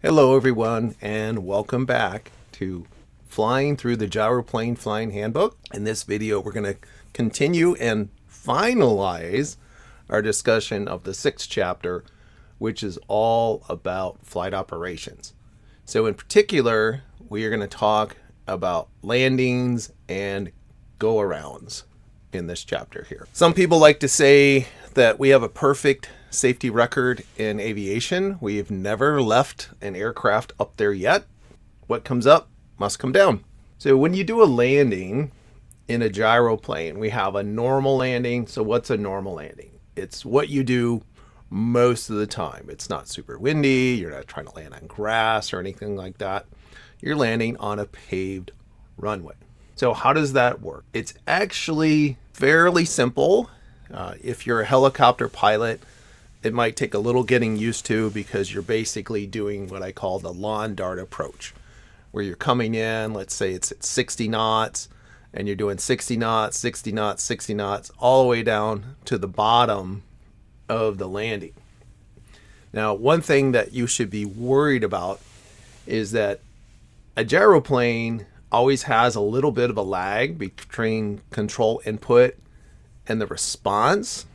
Hello everyone, and welcome back to Flying Through the Gyroplane Flying Handbook. In this video we're going to continue and finalize our discussion of the 6th chapter, which is all about flight operations. So in particular, we are going to talk about landings and go-arounds in this chapter here. Some people like to say that we have a perfect safety record in aviation. We've never left an aircraft up there yet. What comes up must come down. So when you do a landing in a gyroplane, we have a normal landing. So what's a normal landing? It's what you do most of the time. It's not super windy. You're not trying to land on grass or anything like that. You're landing on a paved runway. So how does that work? It's actually fairly simple. If you're a helicopter pilot, it might take a little getting used to because you're basically doing what I call the lawn dart approach, where you're coming in, let's say it's at 60 knots, and you're doing 60 knots, 60 knots, 60 knots, all the way down to the bottom of the landing. Now, one thing that you should be worried about is that a gyroplane always has a little bit of a lag between control input and the response,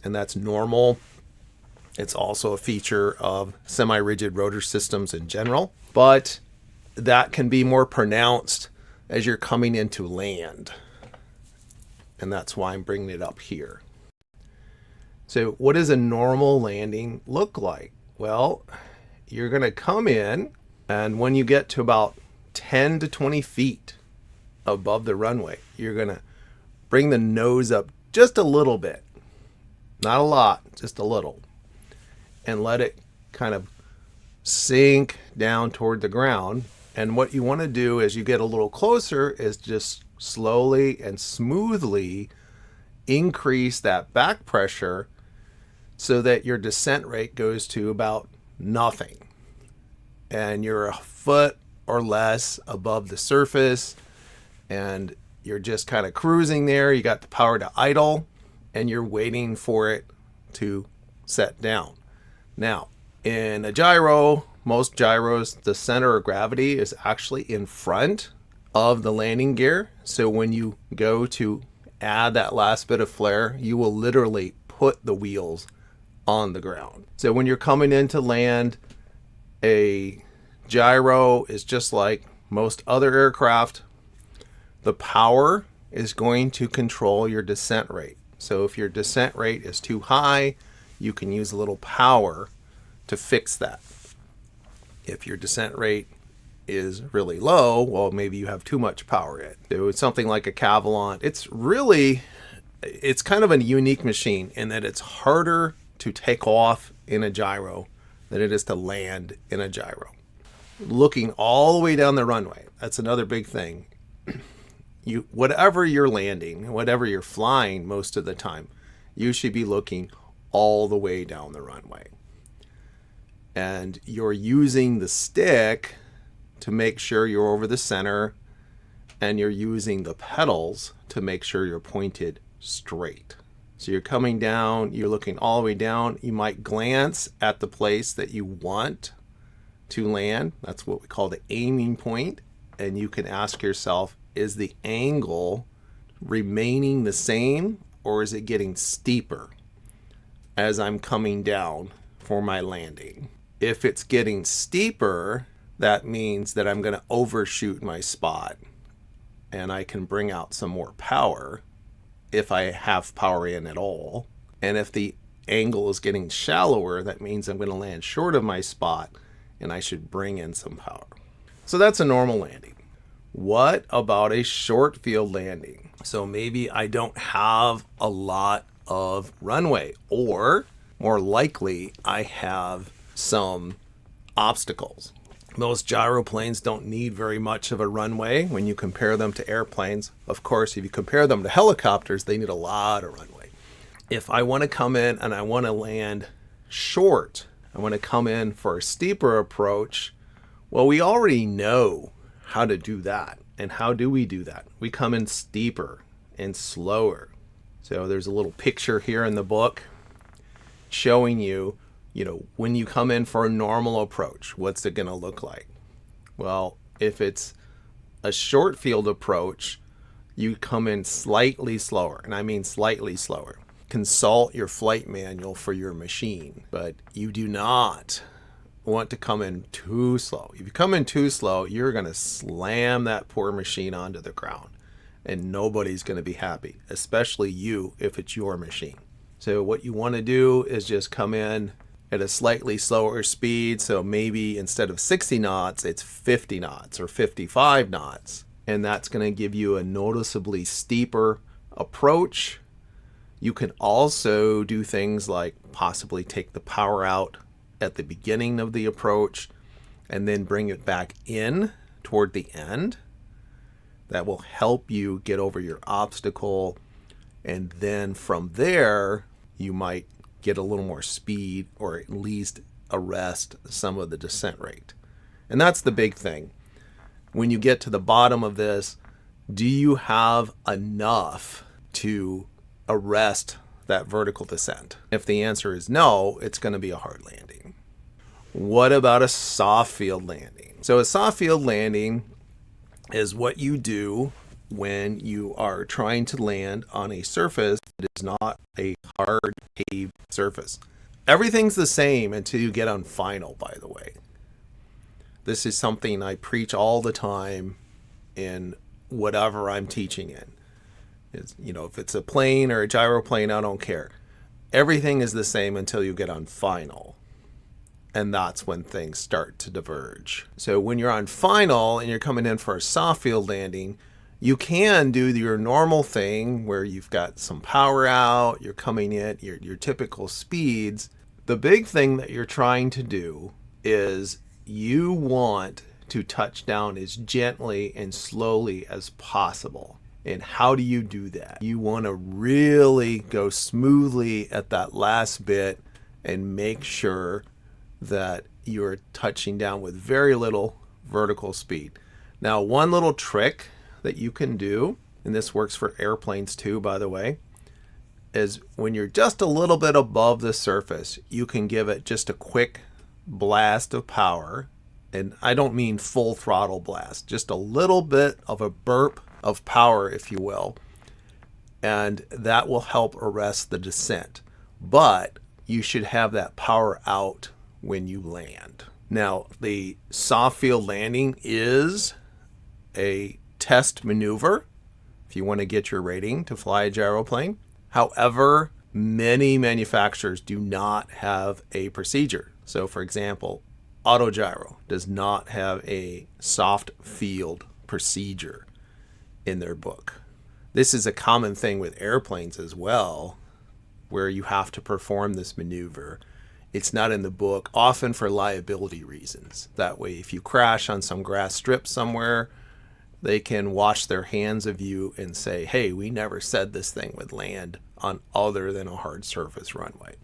and that's normal. It's also a feature of semi-rigid rotor systems in general, but that can be more pronounced as you're coming into land. And that's why I'm bringing it up here. So what does a normal landing look like? Well, you're going to come in, and when you get to about 10 to 20 feet above the runway, you're going to bring the nose up just a little bit. Not a lot, just a little. And let it kind of sink down toward the ground. And what you want to do as you get a little closer is just slowly and smoothly increase that back pressure so that your descent rate goes to about nothing. And you're a foot or less above the surface, and you're just kind of cruising there. You got the power to idle, and you're waiting for it to set down. Now, in a gyro, most gyros, the center of gravity is actually in front of the landing gear. So when you go to add that last bit of flare, you will literally put the wheels on the ground. So when you're coming in to land, a gyro is just like most other aircraft. The power is going to control your descent rate. So if your descent rate is too high, you can use a little power to fix that. If your descent rate is really low, well, maybe you have too much power in. So it's something like a Cavalon. It's kind of a unique machine in that it's harder to take off in a gyro than it is to land in a gyro. Looking all the way down the runway, that's another big thing. Whatever you're landing, whatever you're flying most of the time, you should be looking all the way down the runway. And you're using the stick to make sure you're over the center, and you're using the pedals to make sure you're pointed straight. So you're coming down, you're looking all the way down. You might glance at the place that you want to land. That's what we call the aiming point. And you can ask yourself, is the angle remaining the same, or is it getting steeper as I'm coming down for my landing? If it's getting steeper, that means that I'm going to overshoot my spot, and I can bring out some more power if I have power in at all. And if the angle is getting shallower, that means I'm going to land short of my spot, and I should bring in some power. So that's a normal landing. What about a short field landing? So maybe I don't have a lot of runway, or more likely I have some obstacles. Most gyroplanes don't need very much of a runway when you compare them to airplanes. Of course, if you compare them to helicopters, they need a lot of runway. If I want to come in and I want to land short, I want to come in for a steeper approach, well, we already know how to do that. And how do we do that? We come in steeper and slower. So there's a little picture here in the book showing you When you come in for a normal approach, what's it going to look like? Well, if it's a short field approach, you come in slightly slower, and I mean slightly slower. Consult your flight manual for your machine, but you do not want to come in too slow. If you come in too slow, you're going to slam that poor machine onto the ground, and nobody's going to be happy, especially you if it's your machine. So what you want to do is just come in at a slightly slower speed. So maybe instead of 60 knots, it's 50 knots or 55 knots. And that's going to give you a noticeably steeper approach. You can also do things like possibly take the power out at the beginning of the approach and then bring it back in toward the end. That will help you get over your obstacle. And then from there, you might get a little more speed or at least arrest some of the descent rate. And that's the big thing. When you get to the bottom of this, do you have enough to arrest that vertical descent? If the answer is no, it's going to be a hard landing. What about a soft field landing? So a soft field landing is what you do when you are trying to land on a surface that is not a hard paved surface. Everything's the same until you get on final, by the way. This is something I preach all the time in whatever I'm teaching in. If it's a plane or a gyroplane, I don't care. Everything is the same until you get on final. And that's when things start to diverge. So when you're on final and you're coming in for a soft field landing, you can do your normal thing where you've got some power out, you're coming in your typical speeds. The big thing that you're trying to do is you want to touch down as gently and slowly as possible. And how do you do that? You want to really go smoothly at that last bit and make sure that you're touching down with very little vertical speed. Now, one little trick that you can do, and this works for airplanes too, by the way, is when you're just a little bit above the surface, you can give it just a quick blast of power. And I don't mean full throttle blast, just a little bit of a burp of power, if you will. And that will help arrest the descent. But you should have that power out when you land. Now, the soft field landing is a test maneuver if you want to get your rating to fly a gyroplane. However, many manufacturers do not have a procedure. So for example, AutoGyro does not have a soft field procedure in their book. This is a common thing with airplanes as well, where you have to perform this maneuver. It's not in the book, often for liability reasons. That way, if you crash on some grass strip somewhere, they can wash their hands of you and say, hey, we never said this thing would land on other than a hard surface runway.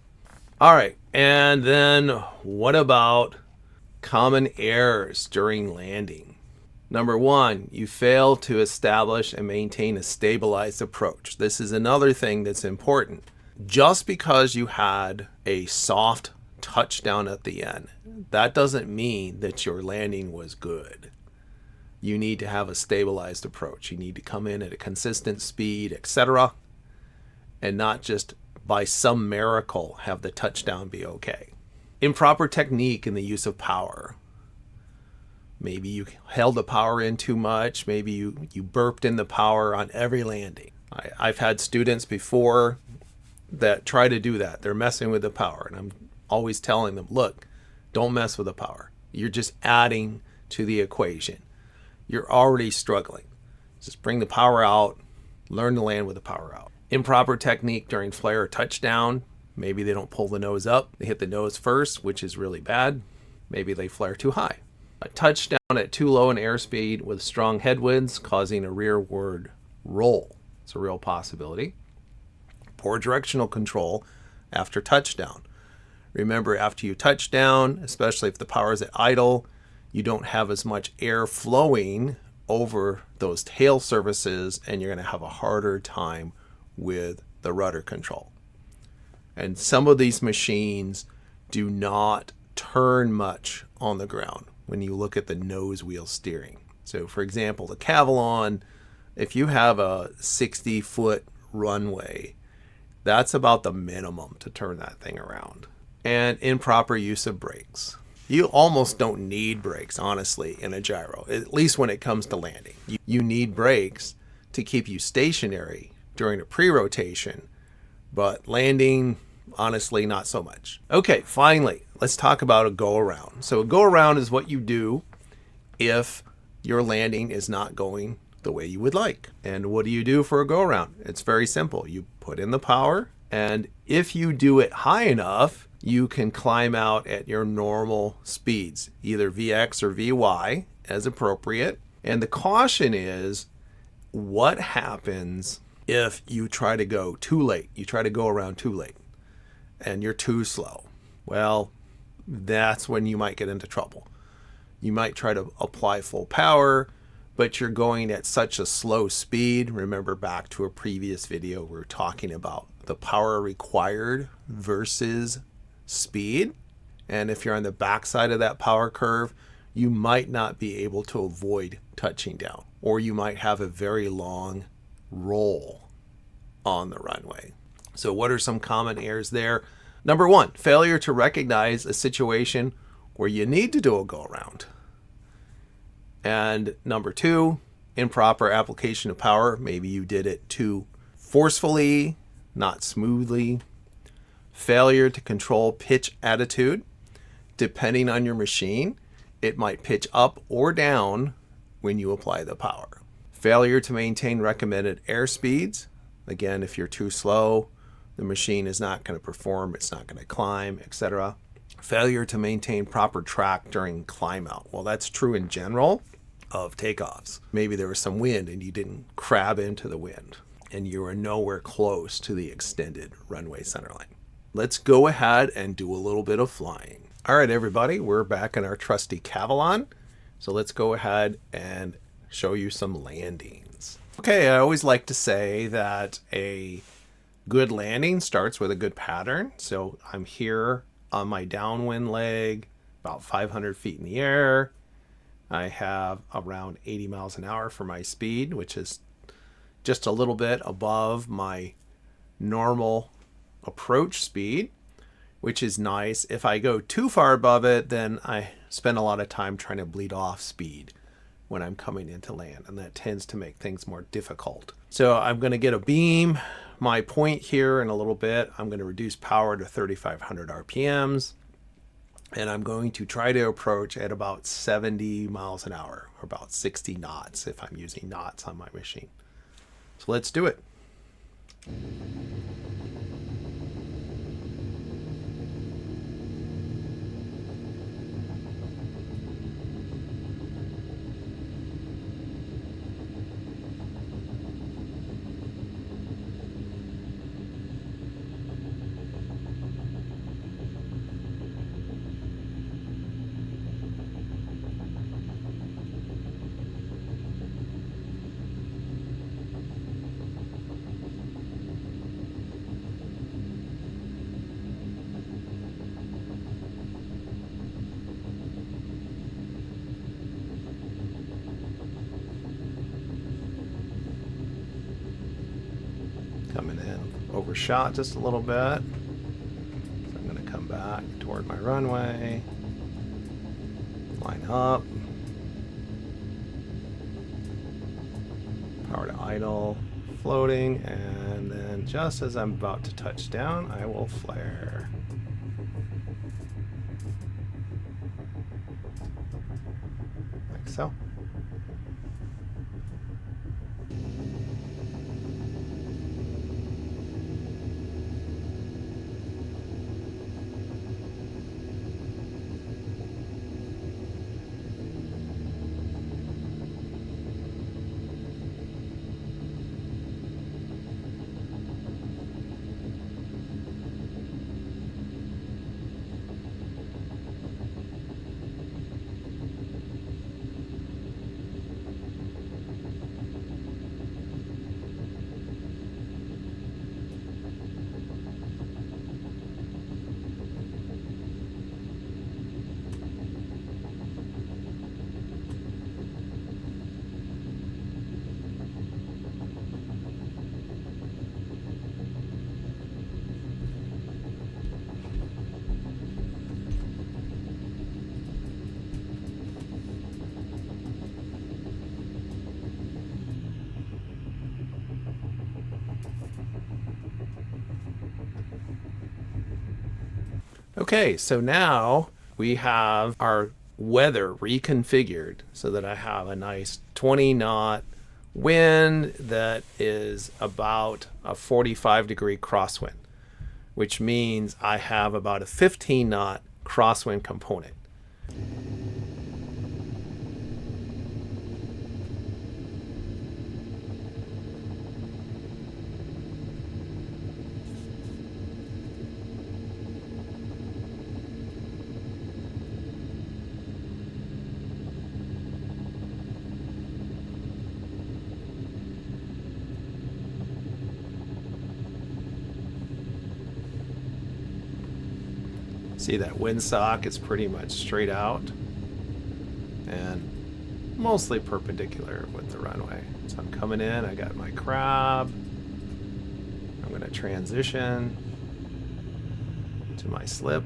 All right, and then what about common errors during landing? Number one, you fail to establish and maintain a stabilized approach. This is another thing that's important. Just because you had a soft touchdown at the end, that doesn't mean that your landing was good. You need to have a stabilized approach. You need to come in at a consistent speed, etc., and not just by some miracle have the touchdown be okay. Improper technique in the use of power. Maybe you held the power in too much. Maybe you burped in the power on every landing. I've had students before that try to do that. They're messing with the power, and I'm always telling them, look, don't mess with the power. You're just adding to the equation. You're already struggling. Just bring the power out, learn to land with the power out. Improper technique during flare or touchdown. Maybe they don't pull the nose up. They hit the nose first, which is really bad. Maybe they flare too high. A touchdown at too low an airspeed with strong headwinds causing a rearward roll. It's a real possibility. Poor directional control after touchdown. Remember, after you touch down, especially if the power is at idle, you don't have as much air flowing over those tail surfaces, and you're going to have a harder time with the rudder control. And some of these machines do not turn much on the ground when you look at the nose wheel steering. So for example, the Cavalon, if you have a 60-foot runway, that's about the minimum to turn that thing around. And improper use of brakes. You almost don't need brakes, honestly, in a gyro, at least when it comes to landing. You need brakes to keep you stationary during a pre-rotation, but landing, honestly, not so much. Okay, finally, let's talk about a go-around. So a go-around is what you do if your landing is not going the way you would like. And what do you do for a go-around? It's very simple. You put in the power, and if you do it high enough, you can climb out at your normal speeds, either VX or VY as appropriate. And the caution is, what happens if you try to go too late? You try to go around too late and you're too slow. Well, that's when you might get into trouble. You might try to apply full power, but you're going at such a slow speed. Remember back to a previous video, we were talking about the power required versus speed. And if you're on the backside of that power curve, you might not be able to avoid touching down, or you might have a very long roll on the runway. So what are some common errors there? Number one, failure to recognize a situation where you need to do a go around. And number two, improper application of power. Maybe you did it too forcefully, not smoothly. Failure to control pitch attitude. Depending on your machine, it might pitch up or down when you apply the power. Failure to maintain recommended air speeds. Again, if you're too slow, the machine is not going to perform, it's not going to climb, etc. Failure to maintain proper track during climb out. Well, that's true in general of takeoffs. Maybe there was some wind and you didn't crab into the wind and you were nowhere close to the extended runway centerline. Let's go ahead and do a little bit of flying. All right, everybody, we're back in our trusty Cavalon. So let's go ahead and show you some landings. Okay, I always like to say that a good landing starts with a good pattern. So I'm here on my downwind leg, about 500 feet in the air. I have around 80 miles an hour for my speed, which is just a little bit above my normal approach speed, which is nice. If I go too far above it, then I spend a lot of time trying to bleed off speed when I'm coming into land, and that tends to make things more difficult. So I'm going to get a beam, my point here in a little bit. I'm going to reduce power to 3,500 RPMs, and I'm going to try to approach at about 70 miles an hour, or about 60 knots if I'm using knots on my machine. So let's do it. Coming in overshot just a little bit. So I'm going to come back toward my runway, line up, power to idle, floating, and then just as I'm about to touch down, I will flare. Like so. Okay, so now we have our weather reconfigured so that I have a nice 20 knot wind that is about a 45-degree crosswind, which means I have about a 15 knot crosswind component. See that windsock is pretty much straight out and mostly perpendicular with the runway. So I'm coming in, I got my crab. I'm going to transition to my slip.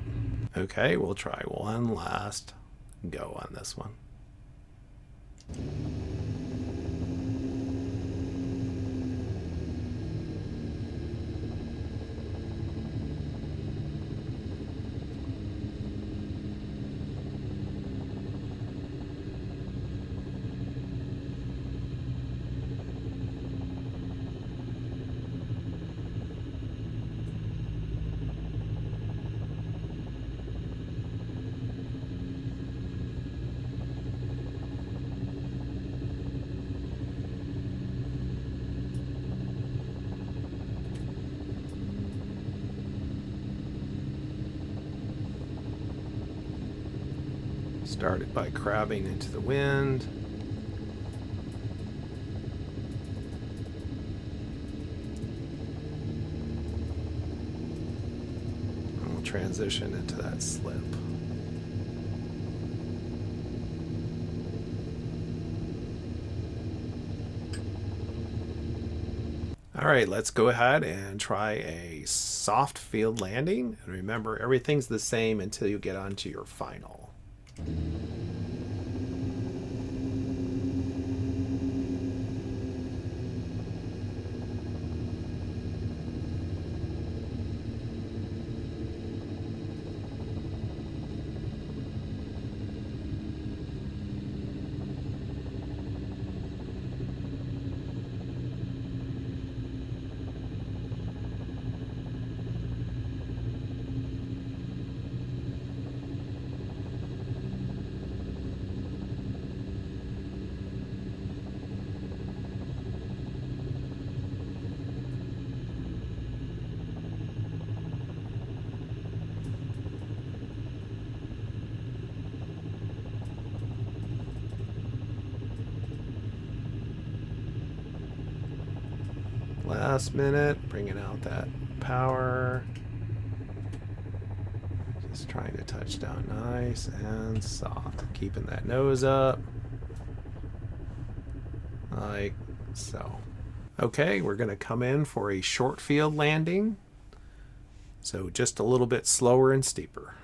Okay, we'll try one last go on this one. Started by crabbing into the wind. And we'll transition into that slip. All right, let's go ahead and try a soft field landing. And remember, everything's the same until you get onto your final. Last minute, bringing out that power. Just trying to touch down nice and soft. Keeping that nose up. Like so. Okay, we're going to come in for a short field landing. So just a little bit slower and steeper.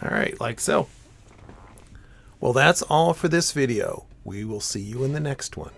All right, like so. Well, that's all for this video. We will see you in the next one.